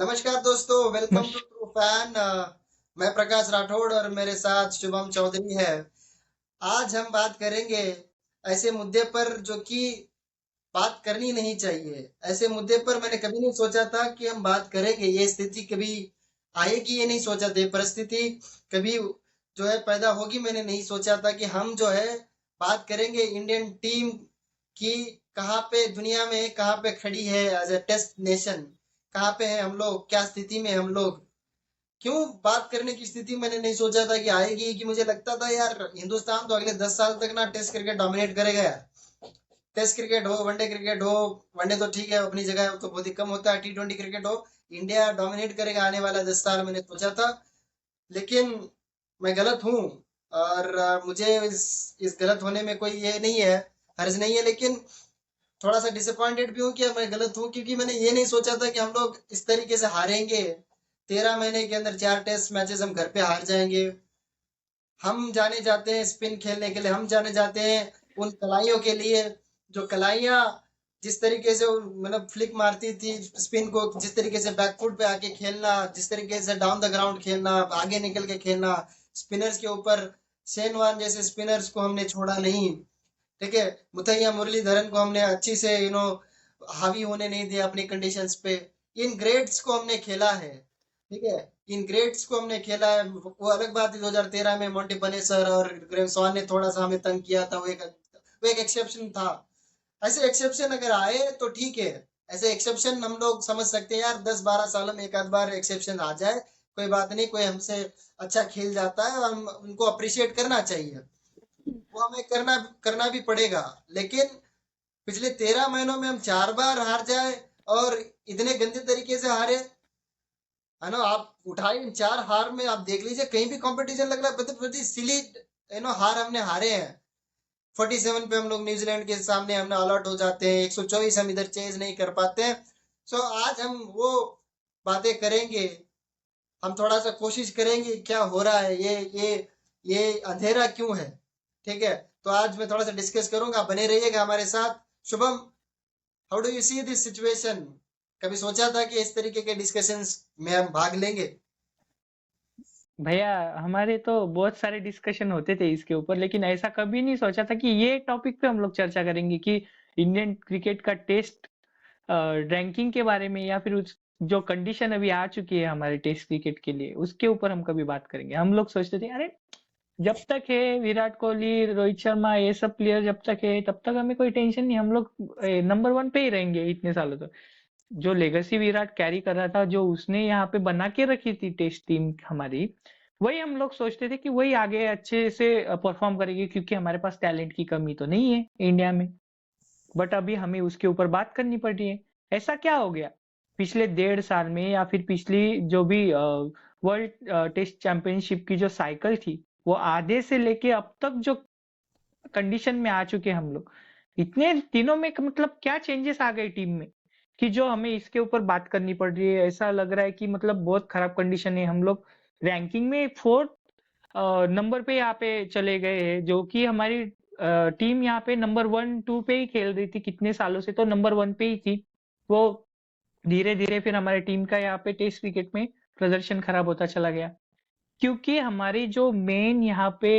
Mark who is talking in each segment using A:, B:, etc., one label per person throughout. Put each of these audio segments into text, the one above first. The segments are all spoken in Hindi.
A: नमस्कार दोस्तों, वेलकम टू
B: नमस्
A: ट्रू फैन। मैं प्रकाश राठौड़ और मेरे साथ शुभम चौधरी है। आज हम बात करेंगे ऐसे मुद्दे पर जो कि बात करनी नहीं चाहिए। ऐसे मुद्दे पर मैंने कभी नहीं सोचा था कि हम बात करेंगे। ये स्थिति कभी आएगी ये नहीं सोचा था, ये परिस्थिति कभी जो है पैदा होगी मैंने नहीं सोचा था कि हम जो है बात करेंगे इंडियन टीम की। कहाँ पे दुनिया में कहाँ पे खड़ी है एज ए टेस्ट नेशन, कहाँ पे है हम लोग, क्या स्थिति में हम लोग। क्यों बात करने की स्थिति मैंने नहीं सोचा था कि आएगी। कि मुझे लगता था यार हिंदुस्तान तो अगले 10 साल तक ना टेस्ट क्रिकेट डोमिनेट करेगा यार। टेस्ट क्रिकेट हो, वनडे क्रिकेट हो। वनडे तो ठीक है अपनी जगह, तो बहुत ही कम होता है। T20 क्रिकेट हो, इंडिया डोमिनेट करेगा आने वाला 10 साल, मैंने सोचा था। लेकिन मैं गलत हूँ। और मुझे इस गलत होने में कोई ये नहीं है, हर्ज नहीं है। लेकिन थोड़ा सा डिसअपॉइंटेड भी हूँ कि मैं गलत हूँ, क्योंकि मैंने ये नहीं सोचा था कि हम लोग इस तरीके से हारेंगे। 13 महीने के अंदर 4 टेस्ट मैचेस हम घर पे हार जाएंगे। हम जाने जाते हैं स्पिन खेलने के लिए, हम जाने जाते हैं उन कलाइयों के लिए। जो कलाइयाँ जिस तरीके से मतलब फ्लिक मारती थी स्पिन को, जिस तरीके से बैकफुट पे आके खेलना, जिस तरीके से डाउन द ग्राउंड खेलना, आगे निकल के खेलना स्पिनर्स के ऊपर। शेन वॉर्न जैसे स्पिनर्स को हमने छोड़ा नहीं। ठीक है। मुथैया मुरलीधरन को हमने अच्छी से हावी होने नहीं दिया अपनी कंडीशंस पे। इन ग्रेड्स को हमने खेला है। ठीक है। इन ग्रेड्स को हमने खेला है। वो अलग बात है 2013 में मोंटी बनेसर और ग्रेम स्वान ने थोड़ा सा हमें तंग किया था, वो एक एक्सेप्शन था। ऐसे एक्सेप्शन अगर आए तो ठीक है। ऐसे एक्सेप्शन हम लोग समझ सकते हैं यार, 10-12 सालों में एक आध बार एक्सेप्शन आ जाए, कोई बात नहीं। कोई हमसे अच्छा खेल जाता है और हम उनको अप्रिशिएट करना चाहिए। वो हमें करना करना भी पड़ेगा। लेकिन पिछले 13 महीनों में हम 4 बार हार जाए और इतने गंदे तरीके से हारे, है ना। आप उठाए इन 4 हार में आप देख लीजिए, कहीं भी कंपटीशन लग रहा है, बड़ी सिली हार हमने हारे हैं। 47 पे हम लोग न्यूजीलैंड के सामने हमने ऑल आउट हो जाते हैं, 124 हम इधर चेज नहीं कर पाते हैं। सो आज हम वो बातें करेंगे। हम थोड़ा सा कोशिश करेंगे क्या हो रहा है, ये अंधेरा क्यों है। ठीक है। तो आज मैं थोड़ा सा डिस्कस करूंगा, बने रहिएगा हमारे साथ। Shubham, how do you see this situation? कभी सोचा था कि इस तरीके के डिस्कशंस में हम भाग लेंगे?
B: भैया, हमारे तो बहुत सारे डिस्कशन होते थे इसके ऊपर, लेकिन ऐसा कभी नहीं सोचा था कि ये टॉपिक पे हम लोग चर्चा करेंगे कि इंडियन क्रिकेट का टेस्ट रैंकिंग के बारे में, या फिर उस जो कंडीशन अभी आ चुकी है हमारे टेस्ट क्रिकेट के लिए, उसके ऊपर हम कभी बात करेंगे। हम लोग सोचते थे अरे, जब तक है विराट कोहली, रोहित शर्मा, ये सब प्लेयर जब तक है तब तक हमें कोई टेंशन नहीं, हम लोग नंबर वन पे ही रहेंगे इतने सालों तक। जो लेगेसी विराट कैरी कर रहा था, जो उसने यहाँ पे बना के रखी थी टेस्ट टीम हमारी, वही हम लोग सोचते थे कि वही आगे अच्छे से परफॉर्म करेगी, क्योंकि हमारे पास टैलेंट की कमी तो नहीं है इंडिया में। बट अभी हमें उसके ऊपर बात करनी पड़ रही है। ऐसा क्या हो गया पिछले 1.5 साल में, या फिर पिछली जो भी वर्ल्ड टेस्ट चैंपियनशिप की जो साइकिल थी, वो आधे से लेके अब तक जो कंडीशन में आ चुके हैं हम लोग, इतने दिनों में मतलब क्या चेंजेस आ गए टीम में कि जो हमें इसके ऊपर बात करनी पड़ रही है। ऐसा लग रहा है कि मतलब बहुत खराब कंडीशन है। हम लोग रैंकिंग में फोर्थ नंबर पे यहाँ पे चले गए हैं, जो कि हमारी टीम यहाँ पे नंबर 1 2 पे ही खेल रही थी कितने सालों से, तो नंबर 1 पे ही थी वो। धीरे धीरे फिर हमारे टीम का यहाँ पे टेस्ट क्रिकेट में प्रदर्शन खराब होता चला गया, क्योंकि हमारी जो मेन यहाँ पे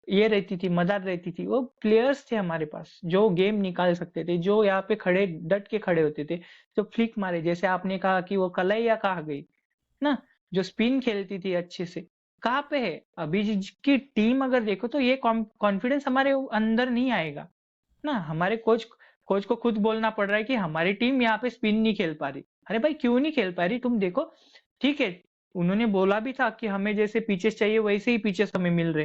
B: ये रहती थी, मदद रहती थी, वो प्लेयर्स थे हमारे पास जो गेम निकाल सकते थे, जो यहाँ पे खड़े डट के खड़े होते थे, जो फ्लिक मारे, जैसे आपने कहा कि वो कलैया कहाँ गई ना, जो स्पिन खेलती थी अच्छे से, कहाँ पे है अभी की टीम? अगर देखो तो ये कॉन्फिडेंस हमारे अंदर नहीं आएगा ना। हमारे कोच कोच को खुद बोलना पड़ रहा है कि हमारी टीम यहाँ पे स्पिन नहीं खेल पा रही। अरे भाई, क्यों नहीं खेल पा रही? तुम देखो। ठीक है, उन्होंने बोला भी था कि हमें जैसे पीचेस चाहिए वैसे ही पीचेस हमें मिल रहे।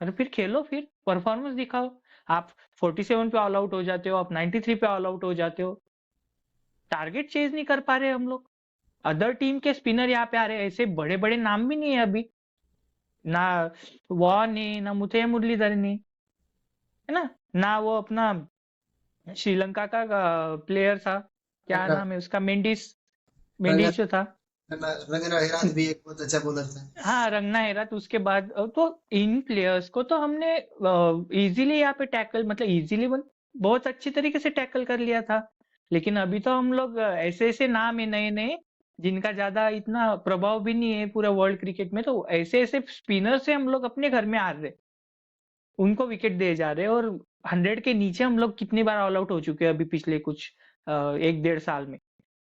B: अरे फिर खेलो, फिर परफॉर्मेंस दिखाओ। आप 47 पे ऑल आउट हो जाते हो, आप 93 पे ऑल आउट हो जाते हो। टारगेट चेज नहीं कर पा रहे हम लोग। अदर टीम के स्पिनर यहाँ पे आ रहे हैं, ऐसे बड़े बड़े नाम भी नहीं है अभी ना, वॉन ने ना मुथैया मुरलीधरन ने, है ना, ना वो अपना श्रीलंका का प्लेयर था, क्या
A: रंगना
B: नाम है उसका, मेंडिस,
A: रंगना
B: मेंडिस जो था।
A: रंगना हेराथ भी एक बहुत अच्छा बॉलर था।
B: हाँ, रंगना हेरा। तो उसके बाद तो इन प्लेयर्स को तो हमने इजीली यहाँ पे टैकल, मतलब इजीली बहुत अच्छी तरीके से टैकल कर लिया था। लेकिन अभी तो हम लोग ऐसे ऐसे नाम है नए नए, जिनका ज्यादा इतना प्रभाव भी नहीं है पूरा वर्ल्ड क्रिकेट में, तो ऐसे ऐसे स्पिनर से हम लोग अपने घर में हार रहे, उनको विकेट दे जा रहे हैं। और 100 के नीचे हम लोग कितनी बार ऑल आउट हो चुके हैं अभी पिछले कुछ 1 1.5 साल में।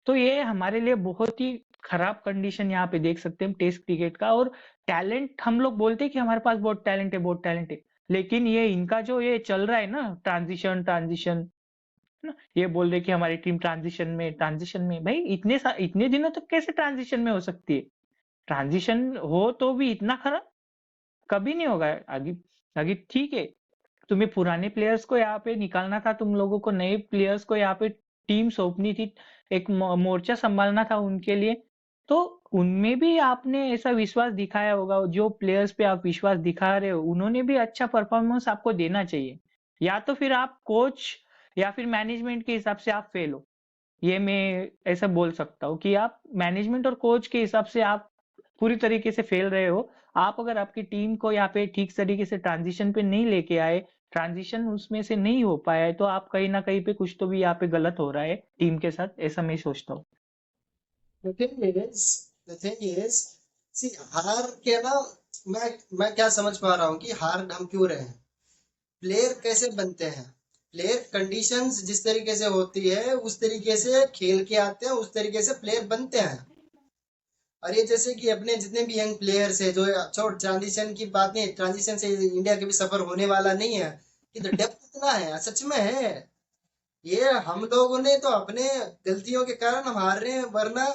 B: तो ये हमारे लिए बहुत ही खराब कंडीशन यहाँ पे देख सकते हैं हम टेस्ट क्रिकेट का। और टैलेंट, हम लोग बोलते हैं कि हमारे पास बहुत टैलेंट है, बहुत टैलेंट है, लेकिन ये इनका जो ये चल रहा है ना, ट्रांजिशन ट्रांजिशन, ना, ये बोल रहे कि हमारी टीम ट्रांजिशन में, भाई इतने दिनों तक कैसे ट्रांजिशन में हो सकती है? ट्रांजिशन हो तो भी इतना खराब कभी नहीं होगा आगे। आगे ठीक है, तुम्हें पुराने प्लेयर्स को यहाँ पे निकालना था, तुम लोगों को नए प्लेयर्स को यहाँ पे टीम सौंपनी थी, एक मोर्चा संभालना था उनके लिए, तो उनमें भी आपने ऐसा विश्वास दिखाया होगा। जो प्लेयर्स पे आप विश्वास दिखा रहे हो उन्होंने भी अच्छा परफॉर्मेंस आपको देना चाहिए। या तो फिर आप कोच या फिर मैनेजमेंट के हिसाब से आप फेल हो, ये मैं ऐसा बोल सकता हूँ कि आप मैनेजमेंट और कोच के हिसाब से आप पूरी तरीके से फेल रहे हो। आप अगर आपकी टीम को यहाँ पे ठीक तरीके से ट्रांजिशन पे नहीं लेके आए, ट्रांजिशन उसमें से नहीं हो पाया है, तो आप कहीं ना कहीं पे कुछ तो भी यहाँ पे गलत हो रहा है टीम के साथ, ऐसा मैं सोचता हूँ।
A: The thing is, the thing is, see, हार के ना, मैं क्या समझ पा रहा हूँ कि हार हम क्यों रहे हैं। प्लेयर कैसे बनते हैं, प्लेयर कंडीशंस जिस तरीके से होती है उस तरीके से खेल के आते हैं, उस तरीके से प्लेयर बनते हैं। और ये जैसे कि अपने जितने भी यंग प्लेयर्स है जो, छोड़ ट्रांजिशन की बात नहीं, ट्रांजिशन से इंडिया के भी सफर होने वाला नहीं है, कि तो डेप्थ इतना है, सच में है। ये हम लोगों ने तो अपने गलतियों के कारण हम हार रहे हैं, वरना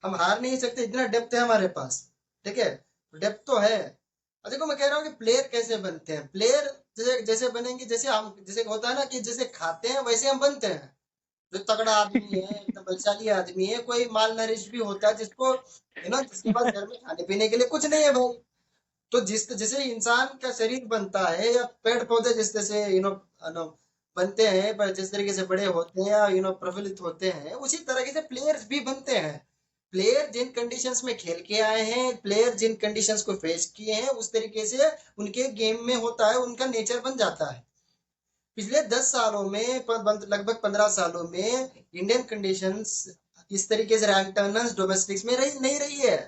A: हम हार नहीं सकते, इतना डेप्थ है हमारे पास। ठीक है, डेप्थ तो है। और देखो मैं कह रहा हूँ कि प्लेयर कैसे बनते हैं, प्लेयर जैसे जैसे बनेंगे, जैसे हम, जैसे होता है ना कि जैसे खाते हैं वैसे हम बनते हैं। जो तगड़ा आदमी है, एकदम बलशाली आदमी है, कोई माल नरिश भी होता है जिसको, जिसके पास घर में खाने पीने के लिए कुछ नहीं है भाई, तो जिस जैसे इंसान का शरीर बनता है, या पेड़ पौधे जिस तरह से बनते हैं, पर जिस तरीके से बड़े होते हैं या प्रफुल्लित होते हैं, उसी तरीके से प्लेयर्स भी बनते हैं। प्लेयर जिन कंडीशंस में खेल के आए हैं, प्लेयर जिन कंडीशंस को फेस किए हैं, उस तरीके से उनके गेम में होता है, उनका नेचर बन जाता है। पिछले 10 सालों में, लगभग 15 सालों में इंडियन कंडीशंस इस तरीके से रैंक टर्नर्स डोमेस्टिक्स में नहीं रही है।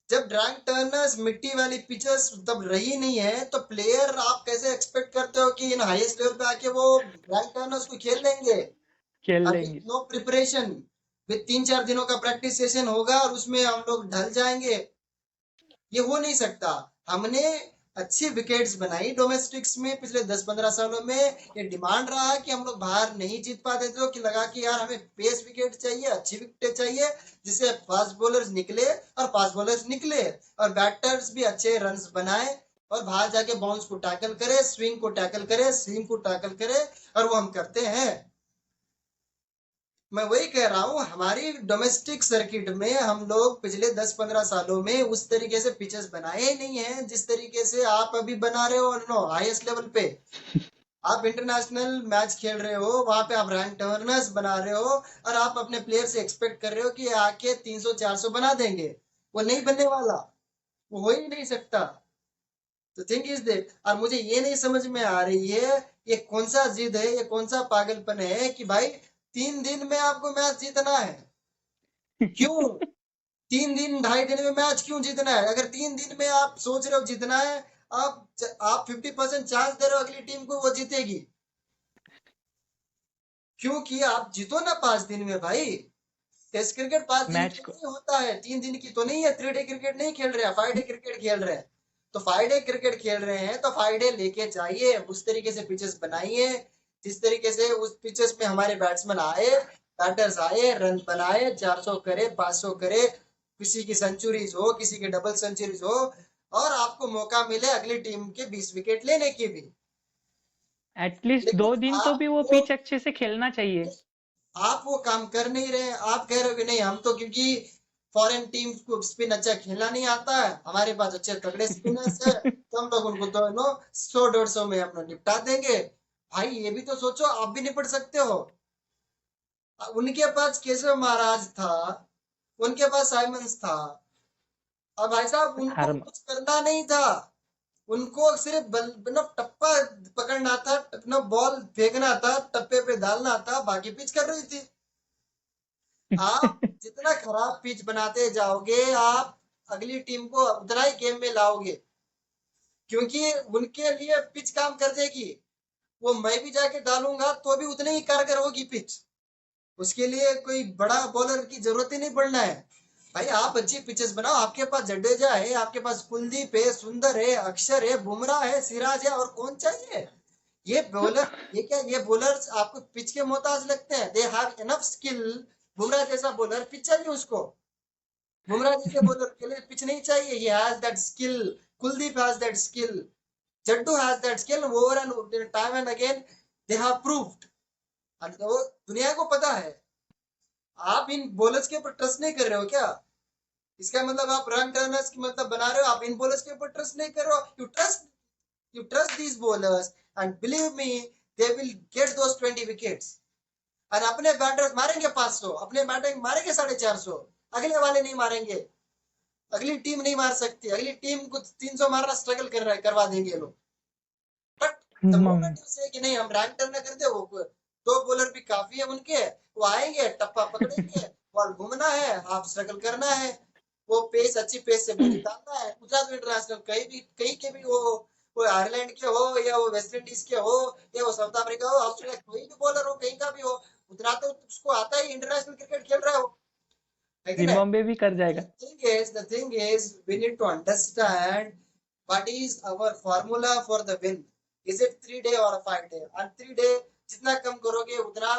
A: जब रैंक टर्नर्स मिट्टी वाली पिचेस तब रही नहीं है, तो प्लेयर आप कैसे एक्सपेक्ट करते हो कि इन हाईएस्ट लेवल पे आके वो रैंक टर्नर्स को खेल लेंगे?
B: खेल
A: अभी
B: लेंगे।
A: नो प्रिपरेशन, विद 3 4 दिनों का प्रैक्टिस सेशन होगा और उसमें हम लोग ढल जाएंगे, ये हो नहीं सकता। हमने अच्छी विकेट्स बनाई डोमेस्टिक्स में पिछले 10 15 सालों में। ये डिमांड रहा कि हम लोग बाहर नहीं जीत पाते थे, कि लगा कि यार हमें पेस विकेट चाहिए, अच्छी विकेट चाहिए, जिससे फास्ट बॉलर्स निकले, और फास्ट बॉलर्स निकले और बैटर्स भी अच्छे रन्स बनाए, और बाहर जाके बाउंस को टैकल करे, स्विंग को टैकल करे, सीम को टैकल करे, और वो हम करते हैं। मैं वही कह रहा हूँ, हमारी डोमेस्टिक सर्किट में हम लोग पिछले 10 15 सालों में उस तरीके से पिचेस बनाए ही नहीं है जिस तरीके से आप अभी बना रहे हो। नो, हाईएस्ट लेवल पे आप इंटरनेशनल मैच खेल रहे हो, वहां पे आप रैंक टर्नर्स बना रहे हो, और आप अपने प्लेयर से एक्सपेक्ट कर रहे हो कि आके 300 400 बना देंगे। वो नहीं बनने वाला, वो हो ही नहीं सकता। तो थिंक इज देट, और मुझे ये नहीं समझ में आ रही है, ये कौन सा जिद है, ये कौन सा पागलपन है कि भाई 3 दिन में आपको मैच जीतना है। क्यों 3 दिन 2.5 दिन में मैच क्यों जीतना है? अगर 3 दिन में आप सोच रहे हो जीतना है, आप 50% चांस दे रहे हो अगली टीम को वो जीतेगी, क्योंकि आप जीतो ना 5 दिन में भाई। टेस्ट क्रिकेट 5 दिन
B: मैच
A: की
B: को
A: नहीं होता है, 3 दिन की तो नहीं है। 3 डे क्रिकेट नहीं खेल रहे हैं, 5 डे क्रिकेट खेल रहे हैं। तो 5 डे क्रिकेट खेल रहे हैं तो 5 डे लेके जाइए, उस तरीके से पिचेस बनाइए जिस तरीके से उस पिचेस में हमारे बैट्समैन आए, बैटर्स आए, रन बनाए, 400 करे, 500 करे, किसी की सेंचुरीज हो, किसी की डबल सेंचुरीज हो, और आपको मौका मिले अगली टीम के 20 विकेट लेने की भी।
B: एटलीस्ट
A: लेकिन
B: 2 दिन तो
A: आप
B: भी वो
A: वो
B: पिच अच्छे से खेलना चाहिए।
A: आप वो काम कर नहीं रहे। आप कह रहे हो कि नहीं, हम तो क्योंकि फॉरेन टीम को स्पिन अच्छा खेलना नहीं आता है, हमारे पास अच्छे तगड़े स्पिनर्स है, तो हम लोग उनको तो 100 150 में हम लोग निपटा देंगे। भाई ये भी तो सोचो, आप भी निपट सकते हो। उनके पास केशव महाराज था, उनके पास साइमंस था, और भाई साहब उनको
B: हर
A: कुछ करना नहीं था। उनको सिर्फ टप्पा पकड़ना था, बॉल फेंकना था, टप्पे पे डालना था, बाकी पिच कर रही थी। आप जितना खराब पिच बनाते जाओगे, आप अगली टीम को उतना ही गेम में लाओगे, क्योंकि उनके लिए पिच काम कर देगी। वो मैं भी जाके डालूंगा तो भी उतनी ही कारगर होगी पिच। उसके लिए कोई बड़ा बॉलर की जरूरत ही नहीं पड़ना है। भाई आप अच्छी पिचेस बनाओ, आपके पास जडेजा है, आपके पास कुलदीप है, सुंदर है, अक्षर है, बुमराह है, सिराज है, और कौन चाहिए? ये बॉलर, ये क्या, ये बॉलर्स आपको पिच के मोहताज लगते हैं? They have enough skill. Bumrah जैसा बॉलर पिच चाहिए उसको, बुमराह जैसे बॉलर के लिए पिच नहीं चाहिए। He has that skill, Kuldeep has that skill, Jaddu has that skill, over and time and again they have proved. वो दुनिया को पता है। आप इन बॉलर्स के ऊपर ट्रस्ट नहीं कर रहे हो क्या? इसका मतलब आप रन टर्नर्स की मतलब बना रहे हो, आप इन बॉलर्स के ऊपर ट्रस्ट नहीं कर रहे हो। You trust these bowlers and believe me, they will get those 20 wickets. और अपने बैटर्स मारेंगे 500, अपने बैटिंग मारेंगे 450, अगले वाले नहीं मारेंगे। अगली टीम नहीं मार सकती, अगली टीम को 300 मारना स्ट्रगल कर रहा है, करवा देंगे लोग। बट द मोमेंट यू से कि नहीं हम रैंक टर्न कर दे, वो दो बॉलर भी काफी है उनके, वो आएंगे, टप्पा पकड़ेंगे, बॉल घूमना है, हाफ स्ट्रगल करना है, वो पेस अच्छी पेस से बॉलिंग डालना है। गुजरात इंटरनेशनल कहीं के भी वो आयरलैंड के हो या वो वेस्ट इंडीज के हो या वो साउथ अफ्रीका हो, ऑस्ट्रेलिया, कोई भी बॉलर हो, कहीं का भी हो, उतना तो उसको आता ही, इंटरनेशनल क्रिकेट खेल रहा है वो, है कि नहीं?
B: जिम्बाब्वे भी कर जाएगा।
A: The thing is, we need to understand what is our formula for the win. Is it 3 day or 5 day? और 3 day जितना कम करोगे उतना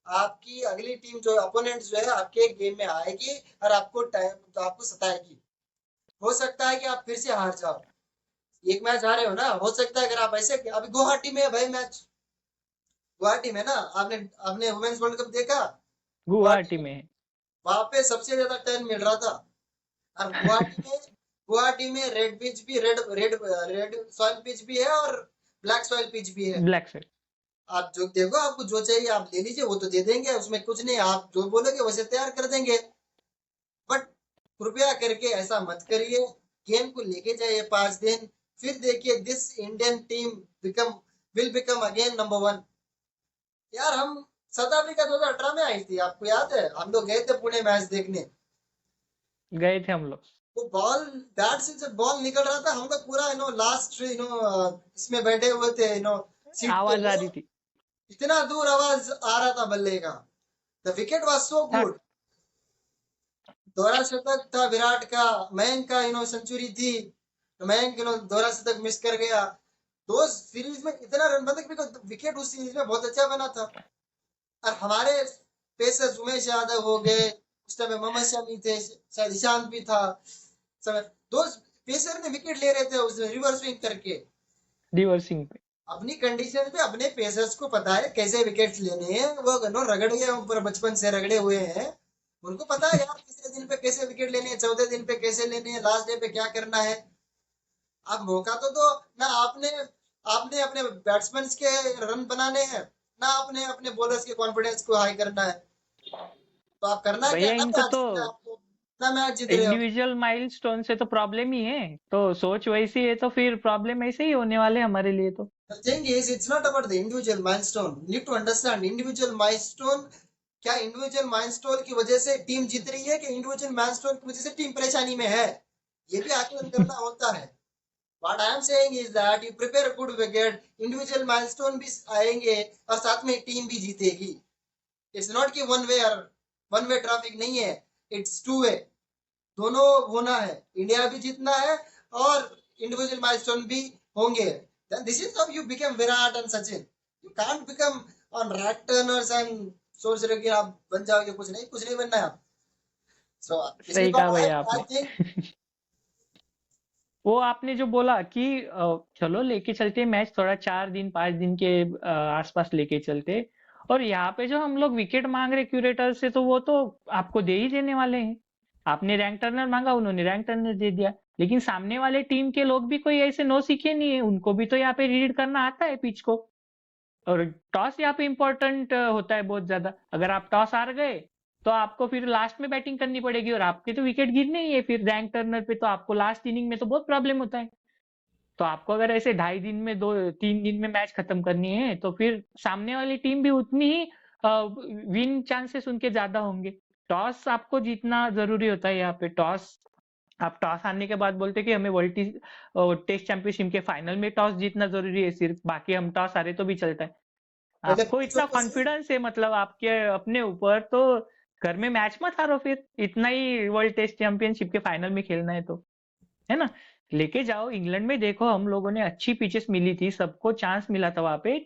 A: आपकी अगली टीम जो अपोनेंट जो है आपके गेम में आएगी और आपको टाइम तो आपको सताएगी। हो सकता है कि आप फिर से हार जाओ, एक मैच हारे हो ना, हो सकता है अगर आप ऐसे, अभी गुवाहाटी में है भाई मैच, गुवाहाटी में ना, आपने आपने वुमेन्स वर्ल्ड कप देखा?
B: गुवाहाटी
A: गुवाहाटी में,
B: में है।
A: वहां पे सबसे ज्यादा टर्न मिल रहा था। और गुवाहाटी में रेड पिच भी, red red red soil pitch भी है और ब्लैक सॉइल पिच भी है।
B: Black side.
A: आप जो देखो, आपको जो चाहिए आप ले लीजिए, वो तो दे देंगे, उसमें कुछ नहीं, आप जो बोलोगे वैसे तैयार कर देंगे। बट कृपया करके ऐसा मत करिए। गेम को लेके जाइए 5 दिन, फिर देखिए this Indian team become will become again number 1। यार हम साउथ अफ्रीका 2018 में आई थी, आपको याद है? हम लोग गए थे पुणे मैच देखने।
B: गए थे हम लोग।
A: वो बॉल, बैट से जब बॉल निकल रहा था, हम लोग पूरा लास्ट इसमें बैठे हुए थे, सीट
B: आवाज आ
A: पे,
B: रही थी।
A: इतना दूर आवाज आ रहा था बल्ले का। द विकेट वाज सो
B: था।
A: गुड। दोहरा शतक था विराट का, मयंक का सेंचुरी थी, मयंक दोहरा शतक मिस कर गया। दो सीरीज में इतना रन बना, विकेट उस सीरीज में बहुत अच्छा बना था। और हमारे पेसर्स उमेश यादव हो गए, उस टाइम मोहम्मद शमी थे, शायद ईशांत भी था समय, दो पेसर ने विकेट ले रहे थे उस रिवर्स स्विंग करके।
B: रिवर्सिंग पे।
A: अपनी कंडीशन पे अपने पेसर्स को पता है कैसे विकेट लेने हैं, वो रगड़ गए ऊपर, बचपन से रगड़े हुए हैं, उनको पता है यार तीसरे दिन पे कैसे विकेट लेने हैं, चौथे दिन पे कैसे लेने हैं, लास्ट डे पे क्या करना है। आप मौका तो दो ना। आपने आपने अपने बैट्समैन के रन बनाने हैं, ना आपने अपने बॉलर्स के कॉन्फिडेंस को हाई करना है। तो आप करना क्या
B: भैया
A: है ना,
B: इनको
A: मैच
B: तो
A: जीतना है आपको, ना मैच जीत रहे हो।
B: इंडिविजुअल माइलस्टोन से तो प्रॉब्लम ही है, तो सोच वैसी है तो फिर प्रॉब्लम ऐसे ही होने वाले हमारे लिए तो।
A: The thing is, it's not about the individual milestone. You need to understand individual milestone। क्या इंडिविजुअल माइलस्टोन की वजह से टीम जीत रही है कि इंडिविजुअल माइलस्टोन की वजह से टीम परेशानी में है? ये भी आकलन करना होता है। What I am saying is that you prepare a good wicket, individual milestone भी आएंगे और साथ में टीम भी जीतेगी। It's not कि वन वे ट्रैफिक नहीं है, इट्स टू वे। दोनों होना है, इंडिया भी जीतना है और इंडिविजुअल माइलस्टोन भी होंगे। Then this is how you become Virat and Sachin. You can't become on rat turners and सोच रहे हो कि आप बन जाओगे, कुछ नहीं, कुछ नहीं बनना है आप। So this is
B: सही कहा
A: what
B: भैया
A: I
B: आपने।
A: think।
B: वो आपने जो बोला कि चलो लेके चलते मैच थोड़ा 4 दिन 5 दिन के आसपास लेके चलते, और यहाँ पे जो हम लोग विकेट मांग रहे क्यूरेटर से, तो वो तो आपको दे ही देने वाले हैं। आपने रैंक टर्नर मांगा, उन्होंने रैंक टर्नर दे दिया। लेकिन सामने वाले टीम के लोग भी कोई ऐसे नो सीखे नहीं है, उनको भी तो यहाँ पे रीड करना आता है पिच को। और टॉस यहाँ पे इम्पोर्टेंट होता है बहुत ज्यादा। अगर आप टॉस हार गए तो आपको फिर लास्ट में बैटिंग करनी पड़ेगी, और आपके तो विकेट गिरने ही है फिर रैंक टर्नर पे, तो आपको लास्ट इनिंग में तो बहुत प्रॉब्लम होता है। तो आपको अगर ऐसे 2.5 दिन में 2-3 दिन में मैच खत्म करनी है, तो फिर सामने वाली टीम भी उतनी ही विन चांसेस उनके ज्यादा होंगे। टॉस आपको जीतना जरूरी होता है यहाँ पे। आप टॉस हारने के बाद बोलते कि हमें वर्ल्ड टेस्ट चैंपियनशिप के फाइनल में टॉस जीतना जरूरी है, सिर्फ बाकी हम टॉस हारे तो भी चलता है।
A: पहले
B: आपको
A: पूछो
B: इतना
A: तो सही।
B: कॉन्फिडेंस है मतलब आपके अपने ऊपर, तो घर में मैच मत हारो फिर, इतना ही वर्ल्ड टेस्ट चैंपियनशिप के फाइनल में खेलना है तो, है ना? लेके जाओ। इंग्लैंड में देखो हम लोगों ने अच्छी पिचेस मिली थी, सबको चांस मिला था वहां पे।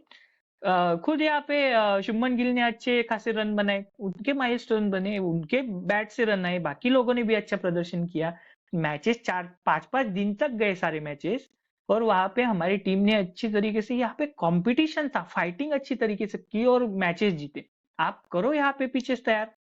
B: खुद यहाँ पे शुभमन गिल ने अच्छे खासे रन बनाए, उनके माइलस्टोन बने, उनके बैट से रन आए, बाकी लोगों ने भी अच्छा प्रदर्शन किया। मैचेस 4-5 दिन तक गए सारे मैचेस, और वहां पे हमारी टीम ने अच्छी तरीके से, यहाँ पे कंपटीशन था, फाइटिंग अच्छी तरीके से की और मैचेस जीते। आप करो यहाँ पे पिचेस तैयार,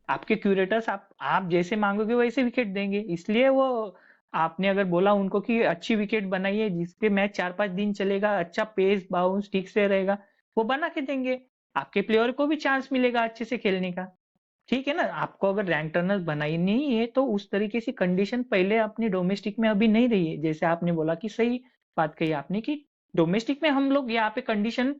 B: आपके क्यूरेटर्स आप जैसे मांगोगे वैसे विकेट देंगे, इसलिए वो आपने अगर बोला उनको कि अच्छी विकेट बनाइए जिसपे मैच 4-5 दिन चलेगा, अच्छा पेस बाउंस ठीक से रहेगा, वो बना के देंगे। आपके प्लेयर को भी चांस मिलेगा अच्छे से खेलने का। ठीक है ना? आपको अगर रैंक टर्नर बनानी ही है तो उस तरीके से कंडीशन पहले अपनी डोमेस्टिक में अभी नहीं रही है। जैसे आपने बोला कि सही बात कही आपने कि डोमेस्टिक में हम लोग यहाँ पे कंडीशन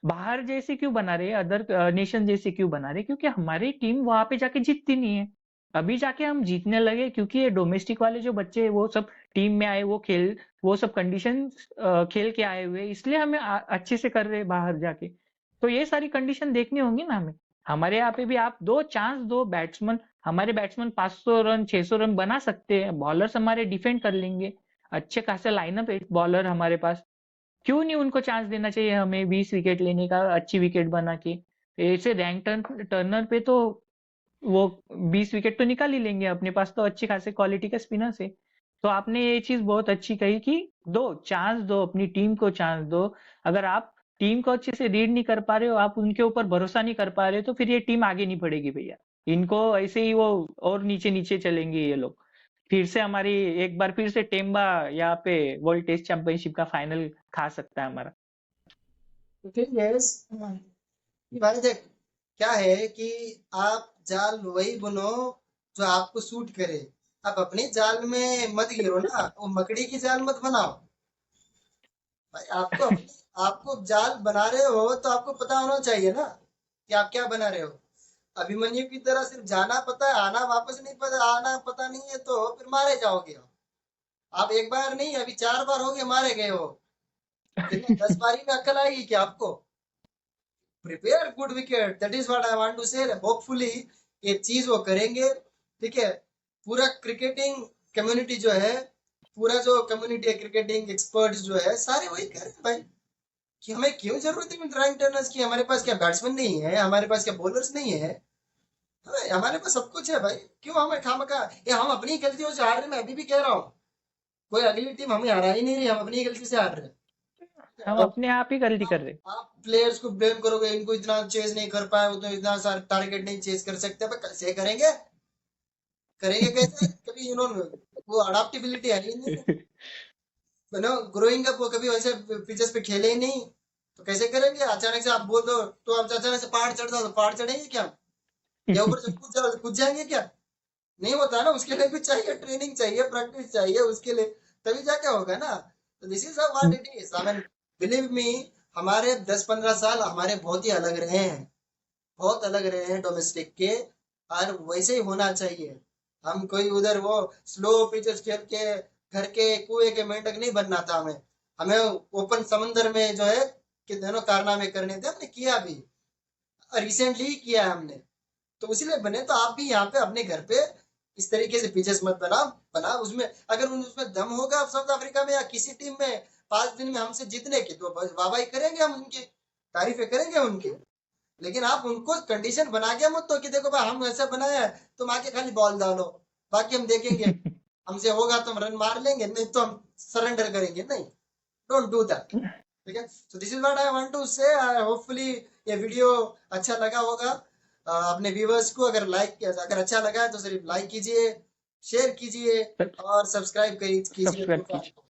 B: बाहर जैसे क्यों बना रहे हैं, अदर नेशन जैसे क्यों बना रहे हैं, क्योंकि हमारी टीम वहां पे जाके जीतती नहीं है। अभी जाके हम जीतने लगे क्योंकि ये डोमेस्टिक वाले जो बच्चे हैं वो सब टीम में आए, वो सब कंडीशन खेल के आए हुए, इसलिए हमें अच्छे से कर रहे हैं बाहर जाके। तो ये सारी कंडीशन देखनी होंगी ना हमें। हमारे यहाँ पे भी आप दो चांस दो बैट्समैन, हमारे बैट्समैन 500 रन 600 रन बना सकते हैं, बॉलर्स हमारे डिफेंड कर लेंगे, अच्छे खासे लाइनअप है बॉलर हमारे पास। क्यों नहीं उनको चांस देना चाहिए हमें 20 विकेट लेने का, अच्छी विकेट बना के? ऐसे टर्नर पे तो वो 20 विकेट तो निकाल ही लेंगे, अपने पास तो अच्छी खासी क्वालिटी का स्पिनर्स है। तो आपने ये चीज बहुत अच्छी कही कि दो चांस दो, अपनी टीम को चांस दो। अगर आप टीम को अच्छे से रीड नहीं कर पा रहे हो, आप उनके ऊपर भरोसा नहीं कर पा रहे हो, तो फिर ये टीम आगे नहीं बढ़ेगी भैया। इनको ऐसे ही वो और नीचे नीचे चलेंगे ये लोग। फिर से हमारी एक बार फिर से टेम्बा यहाँ पे वर्ल्ड टेस्ट चैंपियनशिप का फाइनल खा सकता है हमारा।
A: तो फिर यस, कि भाई देख, क्या है कि आप जाल वही बुनो जो आपको सूट करे। आप अपनी जाल में मत गिरो ना, वो मकड़ी की जाल मत बनाओ। भाई आपको जाल बना रहे हो तो आपको पता होना चाहिए ना कि आप क्या बना रहे हो। अभिमन्यु की तरह सिर्फ जाना पता है, आना वापस नहीं पता, आना पता नहीं है तो फिर मारे जाओगे। आप एक बार नहीं, अभी 4 बार हो गए मारे गए हो। फिर 10 बारी में अक्ल आएगी क्या आपको? Prepare good wicket, that is what I want to say. Hopefully ये चीज वो करेंगे। ठीक है, पूरा क्रिकेटिंग कम्युनिटी जो है, पूरा जो कम्युनिटी है क्रिकेटिंग एक्सपर्ट्स जो है, सारे वही कह रहे हैं भाई कि हमें क्यों जरूरत है ड्राइंग टर्नर्स की। हमारे पास क्या बैट्समैन नहीं है? हमारे पास क्या बॉलर्स नहीं है? हमारे पास सब कुछ है भाई। क्यों हमें खामखा, ये हम अपनी गलतियों से हार रहे हैं। मैं अभी भी कह रहा हूँ, कोई अगली टीम हमें हरा ही नहीं रही, हम अपनी गलती से हार रहे
B: हम
A: हैं।
B: अपने आप ही गलती कर रहे।
A: आप प्लेयर्स को ब्लेम करोगे, इनको इतना चेज नहीं कर पाए, वो तो इतना सारा टारगेट नहीं चेज कर सकते। कैसे करेंगे? करेंगे कैसे? कभी इन्होंने वो अडाप्टेबिलिटी है ही नहीं, नो ग्रोइंग अप, वो कभी वैसे पिचेस पे खेले ही नहीं, तो कैसे करेंगे? अचानक से आप बोल दो तो आप अचानक से पहाड़ चढ़ जाओ तो पहाड़ चढ़ेंगे क्या? या ऊपर से कूद जाओ तो कूद जाएंगे क्या? नहीं होता है ना, उसके लिए भी चाहिए ट्रेनिंग, चाहिए प्रैक्टिस, चाहिए उसके लिए, तभी जाके होगा ना। तो this is what it is, I mean believe me. हमारे 10-15 साल हमारे बहुत ही अलग रहे हैं, बहुत अलग रहे हैं डोमेस्टिक के, और वैसे ही होना चाहिए। हम कोई उधर वो स्लो पिचेस खेल के घर के कुएं के मेंढक नहीं बनना था हमें। हमें ओपन समंदर में जो है कि दोनों कारनामे करने थे, हमने किया भी, रिसेंटली ही किया है हमने। तो इसीलिए बने। तो आप भी यहाँ पे अपने घर पे इस तरीके से पिचेस मत बना उसमें अगर उसमें दम होगा साउथ अफ्रीका में या किसी टीम में 5 दिन में हमसे जीतने की, तो बस वाहवाही करेंगे हम उनकी, तारीफें करेंगे उनकी। लेकिन आप उनको कंडीशन बना के मत तो कि देखो भाई हम ऐसा बनाया है, तुम आके खाली बॉल डालो, बाकी हम देखेंगे, हमसे होगा तो हम रन मार लेंगे, नहीं तो हम सरेंडर करेंगे। नहीं, डोंट डू दैट। ठीक है, so this is what I want to say. Hopefully ये वीडियो अच्छा लगा होगा अपने व्यूवर्स को। अगर अगर अच्छा लगा है तो सिर्फ लाइक कीजिए, शेयर कीजिए और सब्सक्राइब कीजिए
B: सब्सक्राइब
A: YouTube
B: कीजिए।
A: को।